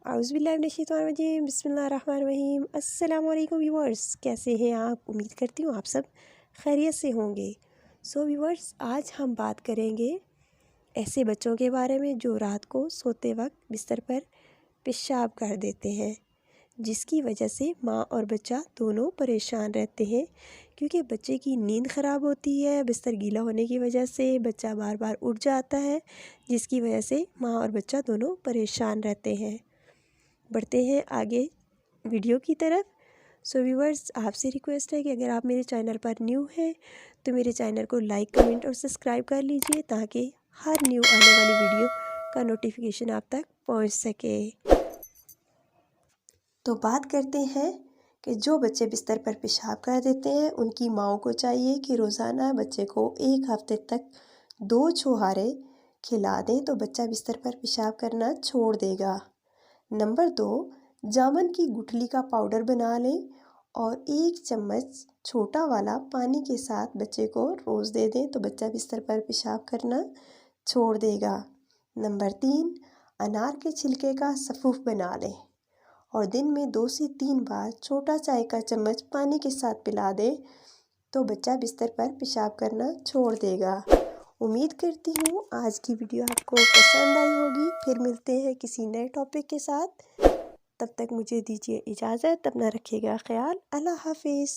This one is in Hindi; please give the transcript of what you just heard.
औज़ुबिल्लाहिमिनश्शैतानिर्रजीम बिस्मिल्लाहिर्रहमानिर्रहीम। अस्सलाम वालेकुम व्यूअर्स, कैसे हैं आप? उम्मीद करती हूँ आप सब खैरियत से होंगे। व्यूअर्स, आज हम बात करेंगे ऐसे बच्चों के बारे में जो रात को सोते वक्त बिस्तर पर पेशाब कर देते हैं, जिसकी वजह से माँ और बच्चा दोनों परेशान रहते हैं, क्योंकि बच्चे की नींद ख़राब होती है। बिस्तर गीला होने की वजह से बच्चा बार बार उठ जाता है, जिसकी वजह से माँ और बच्चा दोनों परेशान रहते हैं। बढ़ते हैं आगे वीडियो की तरफ। व्यूअर्स, आपसे रिक्वेस्ट है कि अगर आप मेरे चैनल पर न्यू हैं तो मेरे चैनल को लाइक, कमेंट और सब्सक्राइब कर लीजिए, ताकि हर न्यू आने वाली वीडियो का नोटिफिकेशन आप तक पहुंच सके। तो बात करते हैं कि जो बच्चे बिस्तर पर पेशाब कर देते हैं, उनकी माँओं को चाहिए कि रोज़ाना बच्चे को 1 हफ्ते तक 2 छुहारे खिला दें, तो बच्चा बिस्तर पर पेशाब करना छोड़ देगा। नंबर 2, जामुन की गुठली का पाउडर बना लें और 1 चम्मच छोटा वाला पानी के साथ बच्चे को रोज़ दे दें, तो बच्चा बिस्तर पर पेशाब करना छोड़ देगा। नंबर 3, अनार के छिलके का सफ़ूफ बना लें और दिन में 2 से 3 बार छोटा चाय का चम्मच पानी के साथ पिला दें, तो बच्चा बिस्तर पर पेशाब करना छोड़ देगा। उम्मीद करती हूँ आज की वीडियो आपको पसंद आई होगी। फिर मिलते हैं किसी नए टॉपिक के साथ। तब तक मुझे दीजिए इजाज़त। अपना रखिएगा ख्याल। अल्लाह हाफिज़।